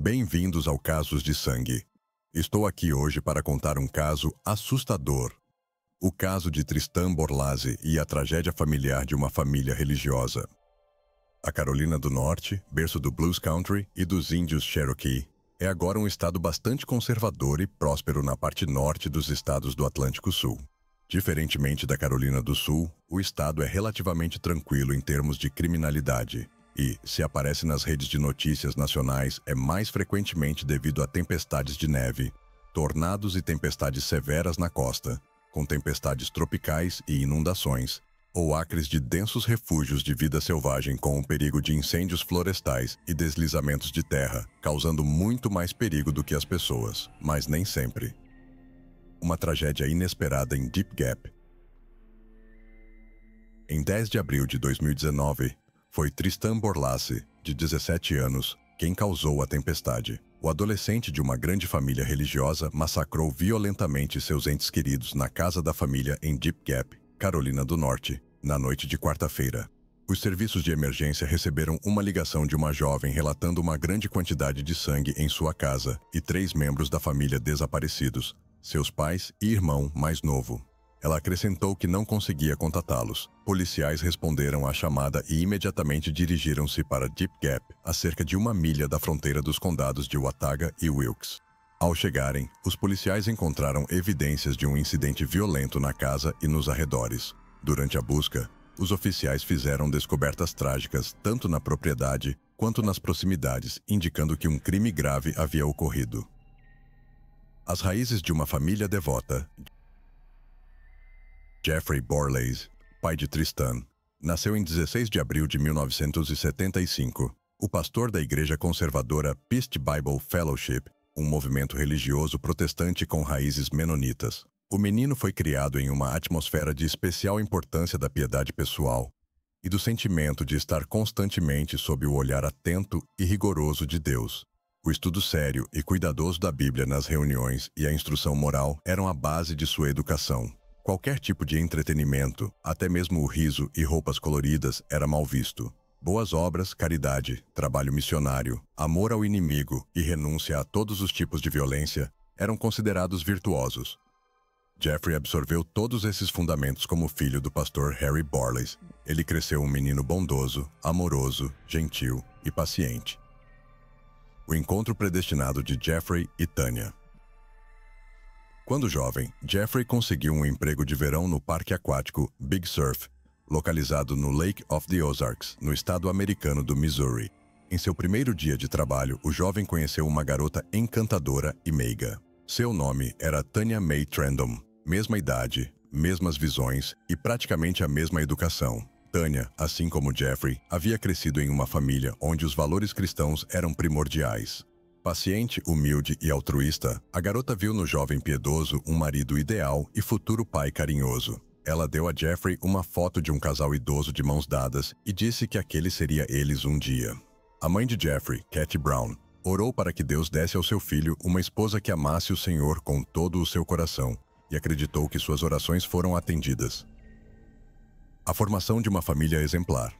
Bem-vindos ao Casos de Sangue. Estou aqui hoje para contar um caso assustador. O caso de Tristan Borlase e a tragédia familiar de uma família religiosa. A Carolina do Norte, berço do Blues Country e dos índios Cherokee, é agora um estado bastante conservador e próspero na parte norte dos estados do Atlântico Sul. Diferentemente da Carolina do Sul, o estado é relativamente tranquilo em termos de criminalidade e, se aparece nas redes de notícias nacionais, é mais frequentemente devido a tempestades de neve, tornados e tempestades severas na costa, com tempestades tropicais e inundações, ou acres de densos refúgios de vida selvagem com o perigo de incêndios florestais e deslizamentos de terra, causando muito mais perigo do que as pessoas, mas nem sempre. Uma tragédia inesperada em Deep Gap. Em 10 de abril de 2019, foi Tristan Borlase, de 17 anos, quem causou a tempestade. O adolescente de uma grande família religiosa massacrou violentamente seus entes queridos na casa da família em Deep Gap, Carolina do Norte, na noite de quarta-feira. Os serviços de emergência receberam uma ligação de uma jovem relatando uma grande quantidade de sangue em sua casa e 3 membros da família desaparecidos, seus pais e irmão mais novo. Ela acrescentou que não conseguia contatá-los. Policiais responderam à chamada e imediatamente dirigiram-se para Deep Gap, a cerca de 1 milha da fronteira dos condados de Watauga e Wilkes. Ao chegarem, os policiais encontraram evidências de um incidente violento na casa e nos arredores. Durante a busca, os oficiais fizeram descobertas trágicas tanto na propriedade quanto nas proximidades, indicando que um crime grave havia ocorrido. As raízes de uma família devota. Jeffrey Borlase, pai de Tristan, nasceu em 16 de abril de 1975. O pastor da igreja conservadora Peace Bible Fellowship, um movimento religioso protestante com raízes menonitas. O menino foi criado em uma atmosfera de especial importância da piedade pessoal e do sentimento de estar constantemente sob o olhar atento e rigoroso de Deus. O estudo sério e cuidadoso da Bíblia nas reuniões e a instrução moral eram a base de sua educação. Qualquer tipo de entretenimento, até mesmo o riso e roupas coloridas, era mal visto. Boas obras, caridade, trabalho missionário, amor ao inimigo e renúncia a todos os tipos de violência eram considerados virtuosos. Jeffrey absorveu todos esses fundamentos como filho do pastor Harry Borlase. Ele cresceu um menino bondoso, amoroso, gentil e paciente. O encontro predestinado de Jeffrey e Tanya. Quando jovem, Jeffrey conseguiu um emprego de verão no parque aquático Big Surf, localizado no Lake of the Ozarks, no estado americano do Missouri. Em seu primeiro dia de trabalho, o jovem conheceu uma garota encantadora e meiga. Seu nome era Tanya May Trandom. Mesma idade, mesmas visões e praticamente a mesma educação. Tanya, assim como Jeffrey, havia crescido em uma família onde os valores cristãos eram primordiais. Paciente, humilde e altruísta, a garota viu no jovem piedoso um marido ideal e futuro pai carinhoso. Ela deu a Jeffrey uma foto de um casal idoso de mãos dadas e disse que aquele seria eles um dia. A mãe de Jeffrey, Kathy Brown, orou para que Deus desse ao seu filho uma esposa que amasse o Senhor com todo o seu coração e acreditou que suas orações foram atendidas. A formação de uma família exemplar.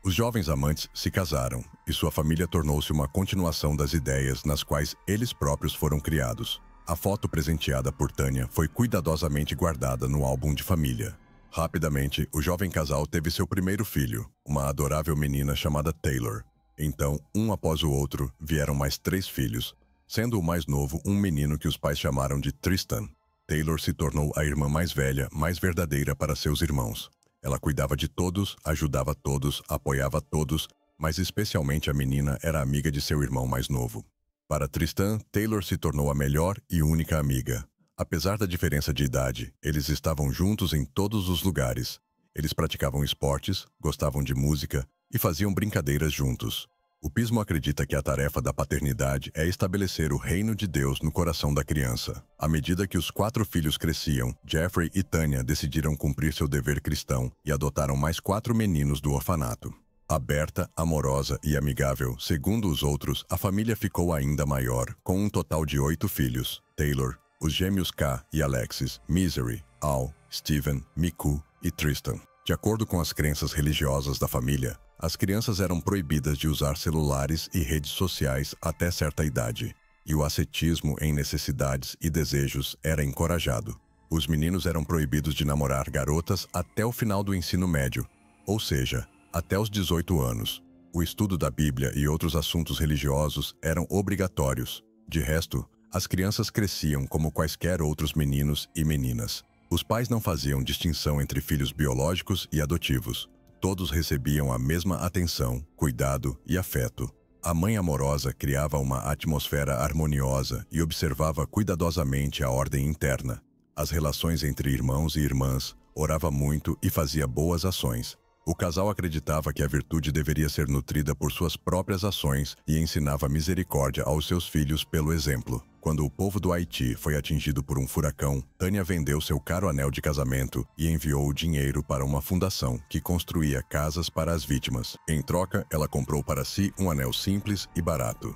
Os jovens amantes se casaram e sua família tornou-se uma continuação das ideias nas quais eles próprios foram criados. A foto presenteada por Tanya foi cuidadosamente guardada no álbum de família. Rapidamente, o jovem casal teve seu primeiro filho, uma adorável menina chamada Taylor. Então, um após o outro, vieram mais 3 filhos, sendo o mais novo um menino que os pais chamaram de Tristan. Taylor se tornou a irmã mais velha, mais verdadeira para seus irmãos. Ela cuidava de todos, ajudava todos, apoiava todos, mas especialmente a menina era amiga de seu irmão mais novo. Para Tristan, Taylor se tornou a melhor e única amiga. Apesar da diferença de idade, eles estavam juntos em todos os lugares. Eles praticavam esportes, gostavam de música e faziam brincadeiras juntos. O Pismo acredita que a tarefa da paternidade é estabelecer o reino de Deus no coração da criança. À medida que os 4 filhos cresciam, Jeffrey e Tanya decidiram cumprir seu dever cristão e adotaram mais 4 meninos do orfanato. Aberta, amorosa e amigável, segundo os outros, a família ficou ainda maior, com um total de 8 filhos. Taylor, os gêmeos K e Alexis, Misery, Al, Steven, Miku e Tristan. De acordo com as crenças religiosas da família, as crianças eram proibidas de usar celulares e redes sociais até certa idade, e o ascetismo em necessidades e desejos era encorajado. Os meninos eram proibidos de namorar garotas até o final do ensino médio, ou seja, até os 18 anos. O estudo da Bíblia e outros assuntos religiosos eram obrigatórios. De resto, as crianças cresciam como quaisquer outros meninos e meninas. Os pais não faziam distinção entre filhos biológicos e adotivos. Todos recebiam a mesma atenção, cuidado e afeto. A mãe amorosa criava uma atmosfera harmoniosa e observava cuidadosamente a ordem interna. As relações entre irmãos e irmãs, orava muito e fazia boas ações. O casal acreditava que a virtude deveria ser nutrida por suas próprias ações e ensinava misericórdia aos seus filhos pelo exemplo. Quando o povo do Haiti foi atingido por um furacão, Tânia vendeu seu caro anel de casamento e enviou o dinheiro para uma fundação que construía casas para as vítimas. Em troca, ela comprou para si um anel simples e barato.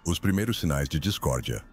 Os primeiros sinais de discórdia.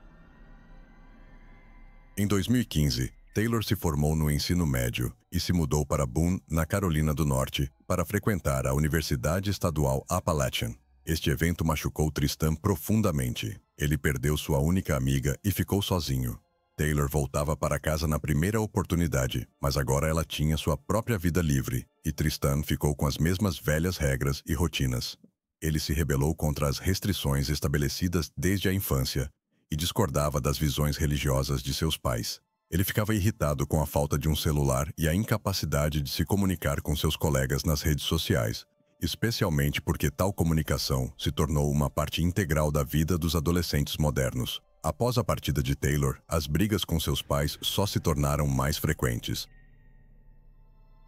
Em 2015, Taylor se formou no ensino médio e se mudou para Boone, na Carolina do Norte, para frequentar a Universidade Estadual Appalachian. Este evento machucou Tristan profundamente. Ele perdeu sua única amiga e ficou sozinho. Taylor voltava para casa na primeira oportunidade, mas agora ela tinha sua própria vida livre, e Tristan ficou com as mesmas velhas regras e rotinas. Ele se rebelou contra as restrições estabelecidas desde a infância e discordava das visões religiosas de seus pais. Ele ficava irritado com a falta de um celular e a incapacidade de se comunicar com seus colegas nas redes sociais, especialmente porque tal comunicação se tornou uma parte integral da vida dos adolescentes modernos. Após a partida de Taylor, as brigas com seus pais só se tornaram mais frequentes.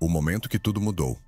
O momento que tudo mudou.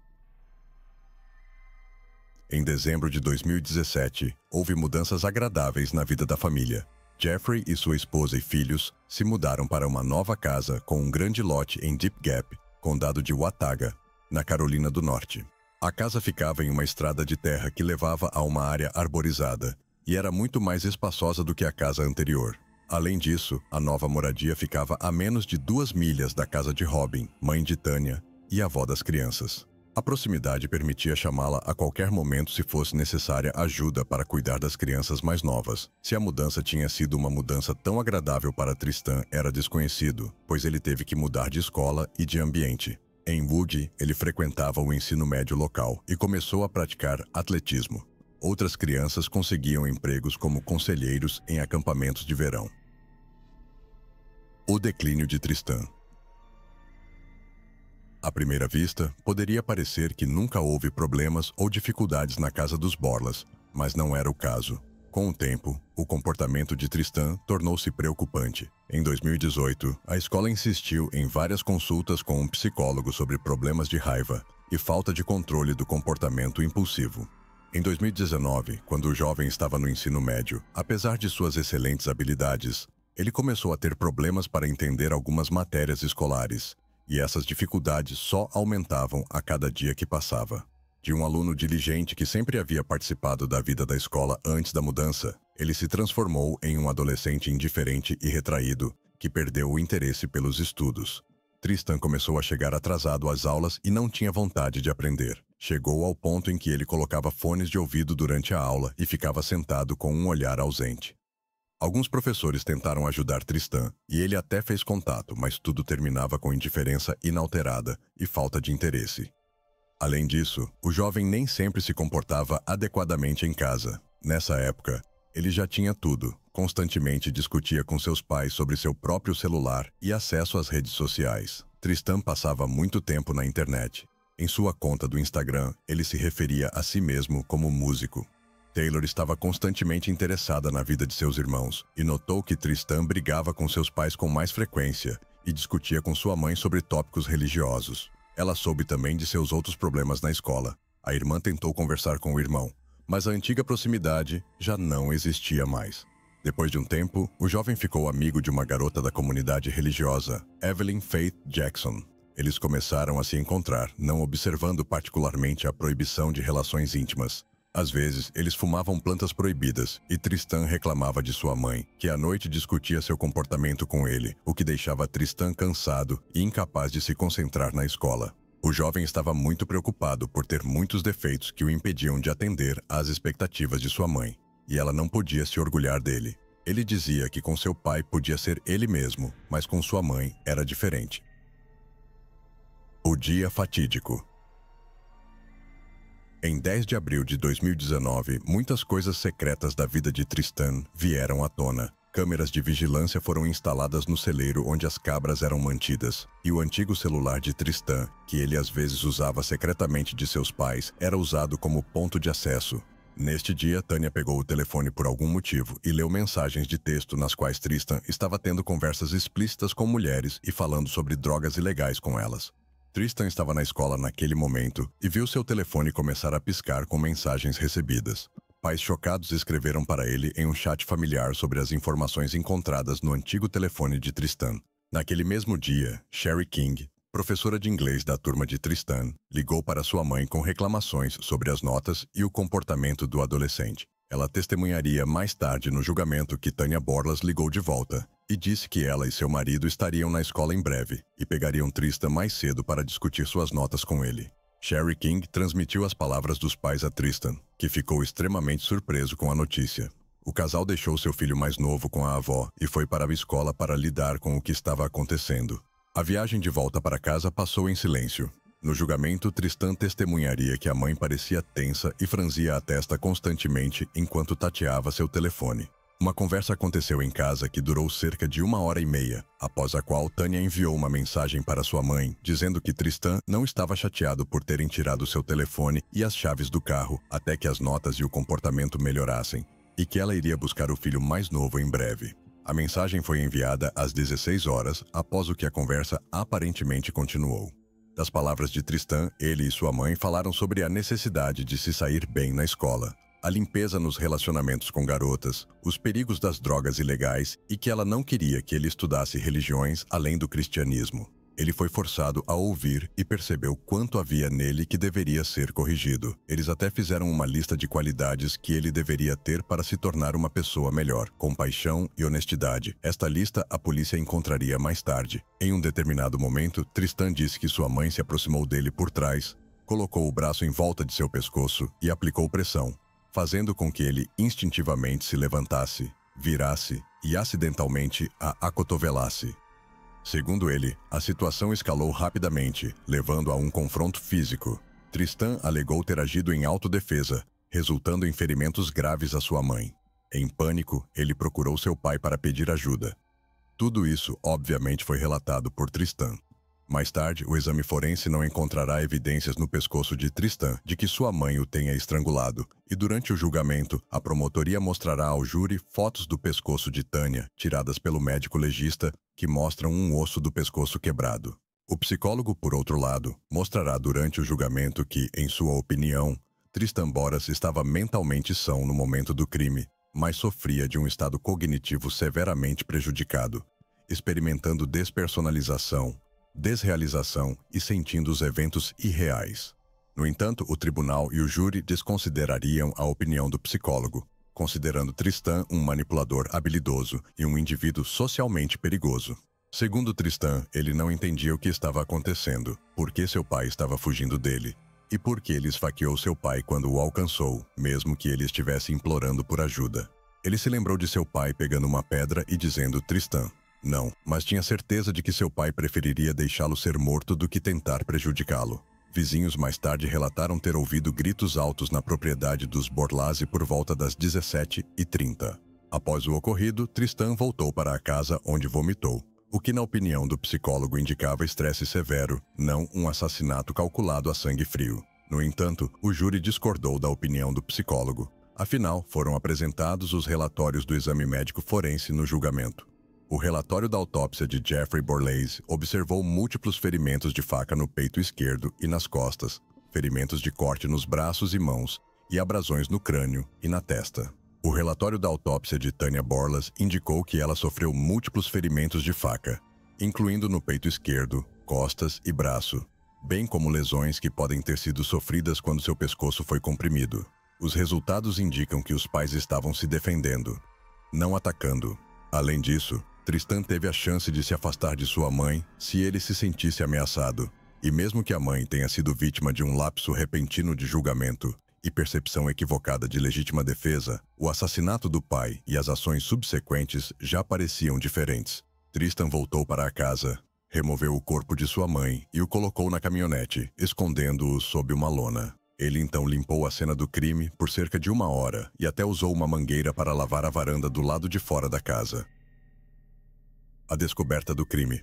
Em dezembro de 2017, houve mudanças agradáveis na vida da família. Jeffrey e sua esposa e filhos se mudaram para uma nova casa com um grande lote em Deep Gap, condado de Watauga, na Carolina do Norte. A casa ficava em uma estrada de terra que levava a uma área arborizada e era muito mais espaçosa do que a casa anterior. Além disso, a nova moradia ficava a menos de 2 milhas da casa de Robin, mãe de Tânia e avó das crianças. A proximidade permitia chamá-la a qualquer momento se fosse necessária ajuda para cuidar das crianças mais novas. Se a mudança tinha sido uma mudança tão agradável para Tristan era desconhecido, pois ele teve que mudar de escola e de ambiente. Em Wood, ele frequentava o ensino médio local e começou a praticar atletismo. Outras crianças conseguiam empregos como conselheiros em acampamentos de verão. O declínio de Tristan. À primeira vista, poderia parecer que nunca houve problemas ou dificuldades na casa dos Borlas, mas não era o caso. Com o tempo, o comportamento de Tristan tornou-se preocupante. Em 2018, a escola insistiu em várias consultas com um psicólogo sobre problemas de raiva e falta de controle do comportamento impulsivo. Em 2019, quando o jovem estava no ensino médio, apesar de suas excelentes habilidades, ele começou a ter problemas para entender algumas matérias escolares, e essas dificuldades só aumentavam a cada dia que passava. De um aluno diligente que sempre havia participado da vida da escola antes da mudança, ele se transformou em um adolescente indiferente e retraído, que perdeu o interesse pelos estudos. Tristan começou a chegar atrasado às aulas e não tinha vontade de aprender. Chegou ao ponto em que ele colocava fones de ouvido durante a aula e ficava sentado com um olhar ausente. Alguns professores tentaram ajudar Tristan e ele até fez contato, mas tudo terminava com indiferença inalterada e falta de interesse. Além disso, o jovem nem sempre se comportava adequadamente em casa. Nessa época, ele já tinha tudo, constantemente discutia com seus pais sobre seu próprio celular e acesso às redes sociais. Tristan passava muito tempo na internet. Em sua conta do Instagram, ele se referia a si mesmo como músico. Taylor estava constantemente interessada na vida de seus irmãos e notou que Tristan brigava com seus pais com mais frequência e discutia com sua mãe sobre tópicos religiosos. Ela soube também de seus outros problemas na escola. A irmã tentou conversar com o irmão, mas a antiga proximidade já não existia mais. Depois de um tempo, o jovem ficou amigo de uma garota da comunidade religiosa, Evelyn Faith Jackson. Eles começaram a se encontrar, não observando particularmente a proibição de relações íntimas. Às vezes, eles fumavam plantas proibidas, e Tristan reclamava de sua mãe, que à noite discutia seu comportamento com ele, o que deixava Tristan cansado e incapaz de se concentrar na escola. O jovem estava muito preocupado por ter muitos defeitos que o impediam de atender às expectativas de sua mãe, e ela não podia se orgulhar dele. Ele dizia que com seu pai podia ser ele mesmo, mas com sua mãe era diferente. O dia fatídico. Em 10 de abril de 2019, muitas coisas secretas da vida de Tristan vieram à tona. Câmeras de vigilância foram instaladas no celeiro onde as cabras eram mantidas, e o antigo celular de Tristan, que ele às vezes usava secretamente de seus pais, era usado como ponto de acesso. Neste dia, Tânia pegou o telefone por algum motivo e leu mensagens de texto nas quais Tristan estava tendo conversas explícitas com mulheres e falando sobre drogas ilegais com elas. Tristan estava na escola naquele momento e viu seu telefone começar a piscar com mensagens recebidas. Pais chocados escreveram para ele em um chat familiar sobre as informações encontradas no antigo telefone de Tristan. Naquele mesmo dia, Sherry King, professora de inglês da turma de Tristan, ligou para sua mãe com reclamações sobre as notas e o comportamento do adolescente. Ela testemunharia mais tarde no julgamento que Tânia Borlas ligou de volta e disse que ela e seu marido estariam na escola em breve e pegariam Tristan mais cedo para discutir suas notas com ele. Sherry King transmitiu as palavras dos pais a Tristan, que ficou extremamente surpreso com a notícia. O casal deixou seu filho mais novo com a avó e foi para a escola para lidar com o que estava acontecendo. A viagem de volta para casa passou em silêncio. No julgamento, Tristan testemunharia que a mãe parecia tensa e franzia a testa constantemente enquanto tateava seu telefone. Uma conversa aconteceu em casa que durou cerca de 1h30, após a qual Tânia enviou uma mensagem para sua mãe, dizendo que Tristan não estava chateado por terem tirado seu telefone e as chaves do carro até que as notas e o comportamento melhorassem, e que ela iria buscar o filho mais novo em breve. A mensagem foi enviada às 16 horas, após o que a conversa aparentemente continuou. Das palavras de Tristan, ele e sua mãe falaram sobre a necessidade de se sair bem na escola, a limpeza nos relacionamentos com garotas, os perigos das drogas ilegais e que ela não queria que ele estudasse religiões além do cristianismo. Ele foi forçado a ouvir e percebeu quanto havia nele que deveria ser corrigido. Eles até fizeram uma lista de qualidades que ele deveria ter para se tornar uma pessoa melhor, compaixão e honestidade. Esta lista a polícia encontraria mais tarde. Em um determinado momento, Tristan disse que sua mãe se aproximou dele por trás, colocou o braço em volta de seu pescoço e aplicou pressão, fazendo com que ele instintivamente se levantasse, virasse e acidentalmente a acotovelasse. Segundo ele, a situação escalou rapidamente, levando a um confronto físico. Tristan alegou ter agido em autodefesa, resultando em ferimentos graves à sua mãe. Em pânico, ele procurou seu pai para pedir ajuda. Tudo isso, obviamente, foi relatado por Tristan. Mais tarde, o exame forense não encontrará evidências no pescoço de Tristan de que sua mãe o tenha estrangulado, e durante o julgamento, a promotoria mostrará ao júri fotos do pescoço de Tânia, tiradas pelo médico legista, que mostram um osso do pescoço quebrado. O psicólogo, por outro lado, mostrará durante o julgamento que, em sua opinião, Tristan Borlas estava mentalmente são no momento do crime, mas sofria de um estado cognitivo severamente prejudicado, experimentando despersonalização, desrealização e sentindo os eventos irreais. No entanto, o tribunal e o júri desconsiderariam a opinião do psicólogo, considerando Tristan um manipulador habilidoso e um indivíduo socialmente perigoso. Segundo Tristan, ele não entendia o que estava acontecendo, por que seu pai estava fugindo dele, e por que ele esfaqueou seu pai quando o alcançou, mesmo que ele estivesse implorando por ajuda. Ele se lembrou de seu pai pegando uma pedra e dizendo Tristan. Não, mas tinha certeza de que seu pai preferiria deixá-lo ser morto do que tentar prejudicá-lo. Vizinhos mais tarde relataram ter ouvido gritos altos na propriedade dos Borlase por volta das 17h30. Após o ocorrido, Tristan voltou para a casa onde vomitou, o que na opinião do psicólogo indicava estresse severo, não um assassinato calculado a sangue frio. No entanto, o júri discordou da opinião do psicólogo. Afinal, foram apresentados os relatórios do exame médico forense no julgamento. O relatório da autópsia de Jeffrey Borlase observou múltiplos ferimentos de faca no peito esquerdo e nas costas, ferimentos de corte nos braços e mãos, e abrasões no crânio e na testa. O relatório da autópsia de Tânia Borlas indicou que ela sofreu múltiplos ferimentos de faca, incluindo no peito esquerdo, costas e braço, bem como lesões que podem ter sido sofridas quando seu pescoço foi comprimido. Os resultados indicam que os pais estavam se defendendo, não atacando. Além disso, Tristan teve a chance de se afastar de sua mãe se ele se sentisse ameaçado. E mesmo que a mãe tenha sido vítima de um lapso repentino de julgamento e percepção equivocada de legítima defesa, o assassinato do pai e as ações subsequentes já pareciam diferentes. Tristan voltou para a casa, removeu o corpo de sua mãe e o colocou na caminhonete, escondendo-o sob uma lona. Ele então limpou a cena do crime por cerca de 1 hora e até usou uma mangueira para lavar a varanda do lado de fora da casa. A descoberta do crime.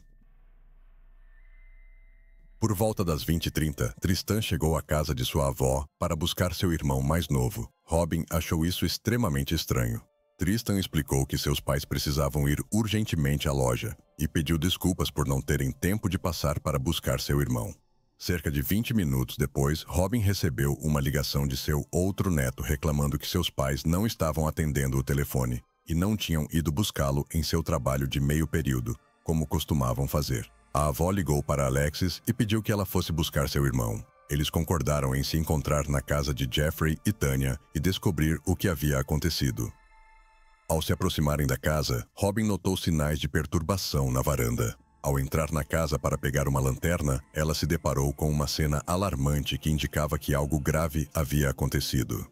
Por volta das 20h30, Tristan chegou à casa de sua avó para buscar seu irmão mais novo. Robin achou isso extremamente estranho. Tristan explicou que seus pais precisavam ir urgentemente à loja e pediu desculpas por não terem tempo de passar para buscar seu irmão. Cerca de 20 minutos depois, Robin recebeu uma ligação de seu outro neto reclamando que seus pais não estavam atendendo o telefone e não tinham ido buscá-lo em seu trabalho de meio período, como costumavam fazer. A avó ligou para Alexis e pediu que ela fosse buscar seu irmão. Eles concordaram em se encontrar na casa de Jeffrey e Tanya e descobrir o que havia acontecido. Ao se aproximarem da casa, Robin notou sinais de perturbação na varanda. Ao entrar na casa para pegar uma lanterna, ela se deparou com uma cena alarmante que indicava que algo grave havia acontecido.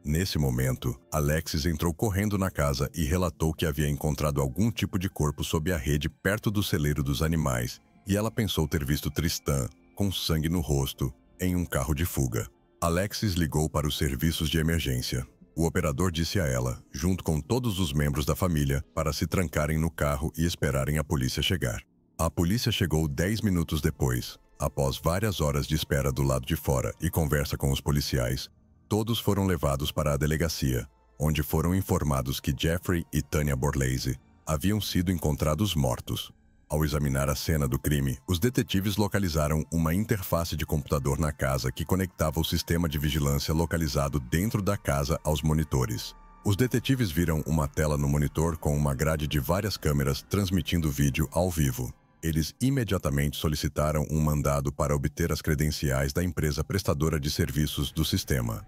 Nesse momento, Alexis entrou correndo na casa e relatou que havia encontrado algum tipo de corpo sob a rede perto do celeiro dos animais, e ela pensou ter visto Tristan, com sangue no rosto, em um carro de fuga. Alexis ligou para os serviços de emergência. O operador disse a ela, junto com todos os membros da família, para se trancarem no carro e esperarem a polícia chegar. A polícia chegou 10 minutos depois. Após várias horas de espera do lado de fora e conversa com os policiais, todos foram levados para a delegacia, onde foram informados que Jeffrey e Tanya Borlase haviam sido encontrados mortos. Ao examinar a cena do crime, os detetives localizaram uma interface de computador na casa que conectava o sistema de vigilância localizado dentro da casa aos monitores. Os detetives viram uma tela no monitor com uma grade de várias câmeras transmitindo vídeo ao vivo. Eles imediatamente solicitaram um mandado para obter as credenciais da empresa prestadora de serviços do sistema.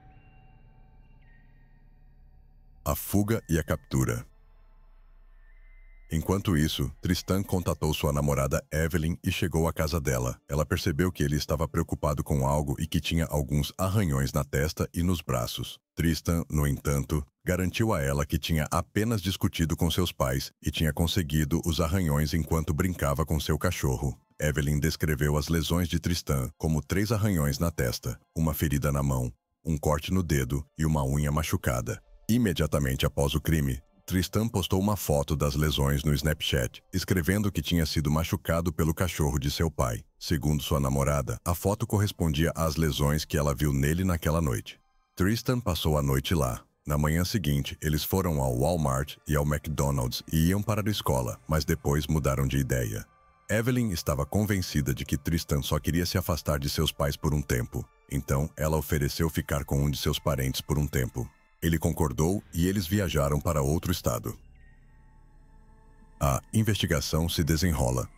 A fuga e a captura. Enquanto isso, Tristan contatou sua namorada Evelyn e chegou à casa dela. Ela percebeu que ele estava preocupado com algo e que tinha alguns arranhões na testa e nos braços. Tristan, no entanto, garantiu a ela que tinha apenas discutido com seus pais e tinha conseguido os arranhões enquanto brincava com seu cachorro. Evelyn descreveu as lesões de Tristan como 3 arranhões na testa, uma ferida na mão, um corte no dedo e uma unha machucada. Imediatamente após o crime, Tristan postou uma foto das lesões no Snapchat, escrevendo que tinha sido machucado pelo cachorro de seu pai. Segundo sua namorada, a foto correspondia às lesões que ela viu nele naquela noite. Tristan passou a noite lá. Na manhã seguinte, eles foram ao Walmart e ao McDonald's e iam para a escola, mas depois mudaram de ideia. Evelyn estava convencida de que Tristan só queria se afastar de seus pais por um tempo. Então, ela ofereceu ficar com um de seus parentes por um tempo. Ele concordou e eles viajaram para outro estado. A investigação se desenrola.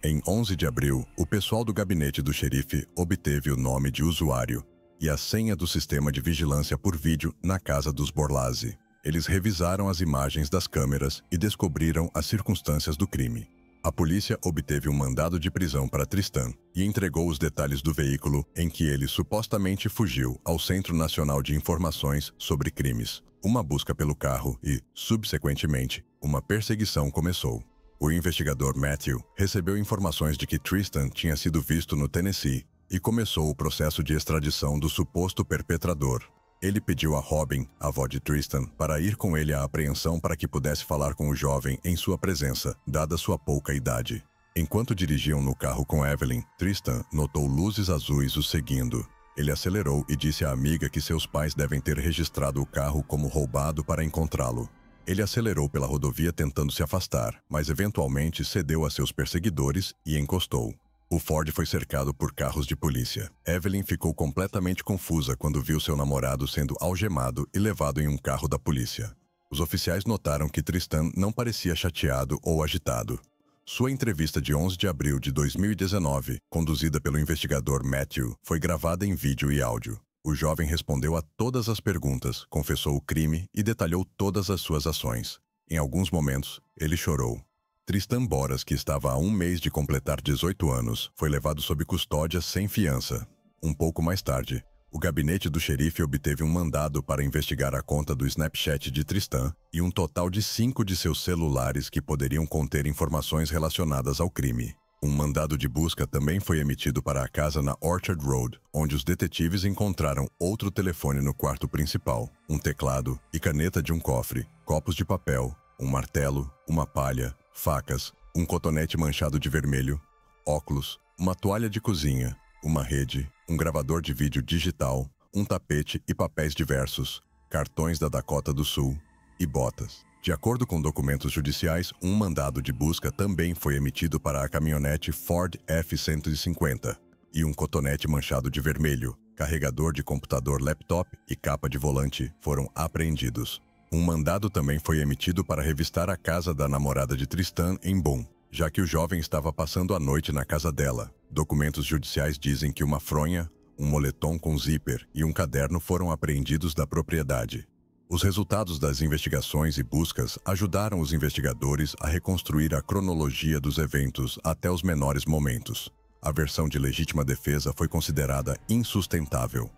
Em 11 de abril, o pessoal do gabinete do xerife obteve o nome de usuário e a senha do sistema de vigilância por vídeo na casa dos Borlase. Eles revisaram as imagens das câmeras e descobriram as circunstâncias do crime. A polícia obteve um mandado de prisão para Tristan e entregou os detalhes do veículo em que ele supostamente fugiu ao Centro Nacional de Informações sobre Crimes. Uma busca pelo carro e, subsequentemente, uma perseguição começou. O investigador Matthew recebeu informações de que Tristan tinha sido visto no Tennessee e começou o processo de extradição do suposto perpetrador. Ele pediu a Robin, a avó de Tristan, para ir com ele à apreensão para que pudesse falar com o jovem em sua presença, dada sua pouca idade. Enquanto dirigiam no carro com Evelyn, Tristan notou luzes azuis o seguindo. Ele acelerou e disse à amiga que seus pais devem ter registrado o carro como roubado para encontrá-lo. Ele acelerou pela rodovia tentando se afastar, mas eventualmente cedeu a seus perseguidores e encostou. O Ford foi cercado por carros de polícia. Evelyn ficou completamente confusa quando viu seu namorado sendo algemado e levado em um carro da polícia. Os oficiais notaram que Tristan não parecia chateado ou agitado. Sua entrevista de 11 de abril de 2019, conduzida pelo investigador Matthew, foi gravada em vídeo e áudio. O jovem respondeu a todas as perguntas, confessou o crime e detalhou todas as suas ações. Em alguns momentos, ele chorou. Tristan Boras, que estava há um mês de completar 18 anos, foi levado sob custódia sem fiança. Um pouco mais tarde, o gabinete do xerife obteve um mandado para investigar a conta do Snapchat de Tristan e um total de 5 de seus celulares que poderiam conter informações relacionadas ao crime. Um mandado de busca também foi emitido para a casa na Orchard Road, onde os detetives encontraram outro telefone no quarto principal, um teclado e caneta de um cofre, copos de papel, um martelo, uma palha, facas, um cotonete manchado de vermelho, óculos, uma toalha de cozinha, uma rede, um gravador de vídeo digital, um tapete e papéis diversos, cartões da Dakota do Sul e botas. De acordo com documentos judiciais, um mandado de busca também foi emitido para a caminhonete Ford F-150 e um cotonete manchado de vermelho, carregador de computador laptop e capa de volante foram apreendidos. Um mandado também foi emitido para revistar a casa da namorada de Tristan em Boone, já que o jovem estava passando a noite na casa dela. Documentos judiciais dizem que uma fronha, um moletom com zíper e um caderno foram apreendidos da propriedade. Os resultados das investigações e buscas ajudaram os investigadores a reconstruir a cronologia dos eventos até os menores momentos. A versão de legítima defesa foi considerada insustentável.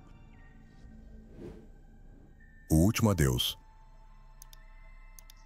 O último adeus.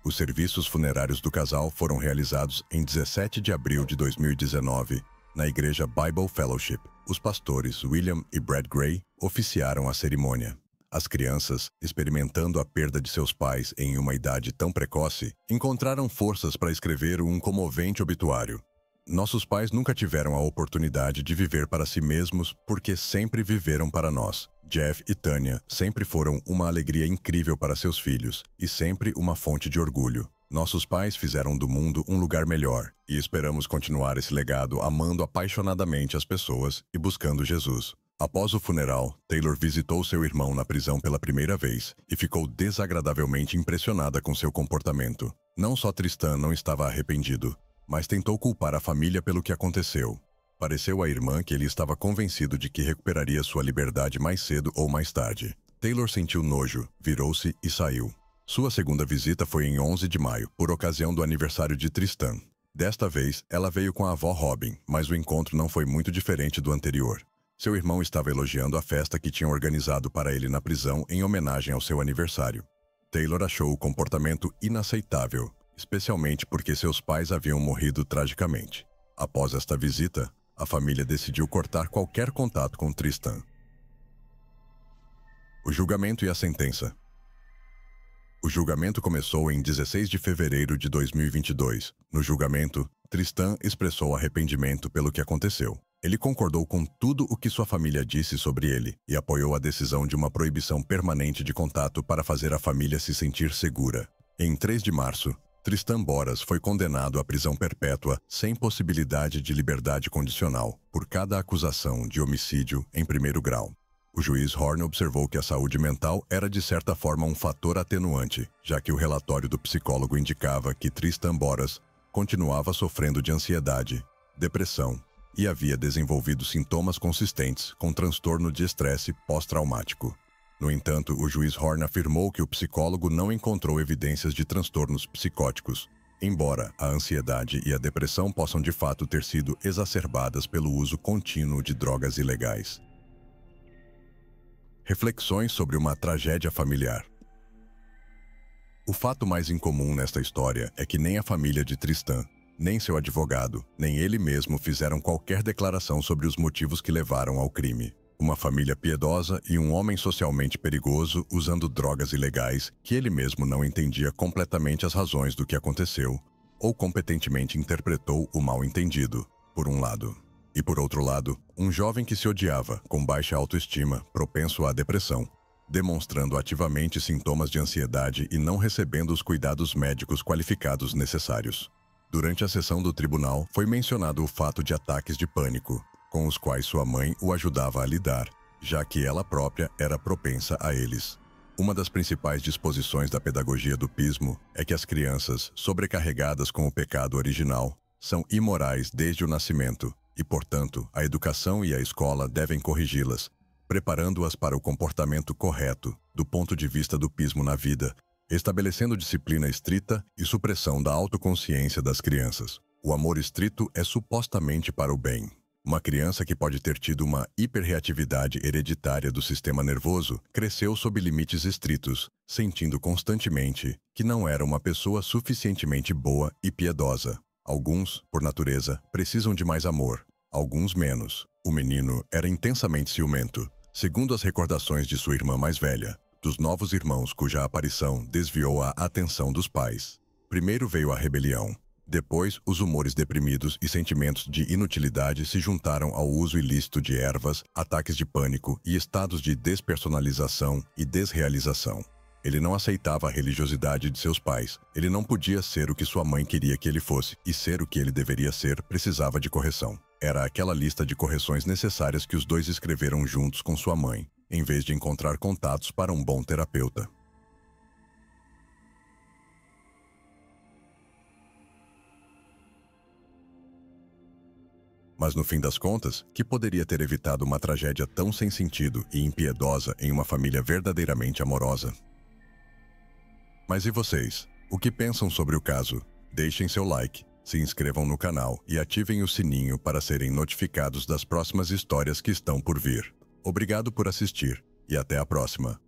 Os serviços funerários do casal foram realizados em 17 de abril de 2019, na Igreja Bible Fellowship. Os pastores William e Brad Gray oficiaram a cerimônia. As crianças, experimentando a perda de seus pais em uma idade tão precoce, encontraram forças para escrever um comovente obituário. Nossos pais nunca tiveram a oportunidade de viver para si mesmos porque sempre viveram para nós. Jeff e Tanya sempre foram uma alegria incrível para seus filhos e sempre uma fonte de orgulho. Nossos pais fizeram do mundo um lugar melhor e esperamos continuar esse legado amando apaixonadamente as pessoas e buscando Jesus. Após o funeral, Taylor visitou seu irmão na prisão pela primeira vez e ficou desagradavelmente impressionada com seu comportamento. Não só Tristan não estava arrependido, mas tentou culpar a família pelo que aconteceu. Pareceu à irmã que ele estava convencido de que recuperaria sua liberdade mais cedo ou mais tarde. Taylor sentiu nojo, virou-se e saiu. Sua segunda visita foi em 11 de maio, por ocasião do aniversário de Tristan. Desta vez, ela veio com a avó Robin, mas o encontro não foi muito diferente do anterior. Seu irmão estava elogiando a festa que tinham organizado para ele na prisão em homenagem ao seu aniversário. Taylor achou o comportamento inaceitável, especialmente porque seus pais haviam morrido tragicamente. Após esta visita, a família decidiu cortar qualquer contato com Tristan. O julgamento e a sentença. O julgamento começou em 16 de fevereiro de 2022. No julgamento, Tristan expressou arrependimento pelo que aconteceu. Ele concordou com tudo o que sua família disse sobre ele e apoiou a decisão de uma proibição permanente de contato para fazer a família se sentir segura. Em 3 de março, Tristan Boras foi condenado à prisão perpétua sem possibilidade de liberdade condicional por cada acusação de homicídio em primeiro grau. O juiz Horn observou que a saúde mental era de certa forma um fator atenuante, já que o relatório do psicólogo indicava que Tristan Boras continuava sofrendo de ansiedade, depressão e havia desenvolvido sintomas consistentes com transtorno de estresse pós-traumático. No entanto, o juiz Horn afirmou que o psicólogo não encontrou evidências de transtornos psicóticos, embora a ansiedade e a depressão possam de fato ter sido exacerbadas pelo uso contínuo de drogas ilegais. Reflexões sobre uma tragédia familiar. O fato mais incomum nesta história é que nem a família de Tristan, nem seu advogado, nem ele mesmo fizeram qualquer declaração sobre os motivos que levaram ao crime. Uma família piedosa e um homem socialmente perigoso usando drogas ilegais que ele mesmo não entendia completamente as razões do que aconteceu ou competentemente interpretou o mal-entendido, por um lado. E por outro lado, um jovem que se odiava, com baixa autoestima, propenso à depressão, demonstrando ativamente sintomas de ansiedade e não recebendo os cuidados médicos qualificados necessários. Durante a sessão do tribunal, foi mencionado o fato de ataques de pânico, com os quais sua mãe o ajudava a lidar, já que ela própria era propensa a eles. Uma das principais disposições da pedagogia do pismo é que as crianças, sobrecarregadas com o pecado original, são imorais desde o nascimento e, portanto, a educação e a escola devem corrigi-las, preparando-as para o comportamento correto, do ponto de vista do pismo na vida, estabelecendo disciplina estrita e supressão da autoconsciência das crianças. O amor estrito é supostamente para o bem. Uma criança que pode ter tido uma hiperreatividade hereditária do sistema nervoso cresceu sob limites estritos, sentindo constantemente que não era uma pessoa suficientemente boa e piedosa. Alguns, por natureza, precisam de mais amor, alguns menos. O menino era intensamente ciumento, segundo as recordações de sua irmã mais velha, dos novos irmãos cuja aparição desviou a atenção dos pais. Primeiro veio a rebelião. Depois, os humores deprimidos e sentimentos de inutilidade se juntaram ao uso ilícito de ervas, ataques de pânico e estados de despersonalização e desrealização. Ele não aceitava a religiosidade de seus pais. Ele não podia ser o que sua mãe queria que ele fosse, e ser o que ele deveria ser precisava de correção. Era aquela lista de correções necessárias que os dois escreveram juntos com sua mãe, em vez de encontrar contatos para um bom terapeuta. Mas no fim das contas, que poderia ter evitado uma tragédia tão sem sentido e impiedosa em uma família verdadeiramente amorosa? Mas e vocês? O que pensam sobre o caso? Deixem seu like, se inscrevam no canal e ativem o sininho para serem notificados das próximas histórias que estão por vir. Obrigado por assistir e até a próxima.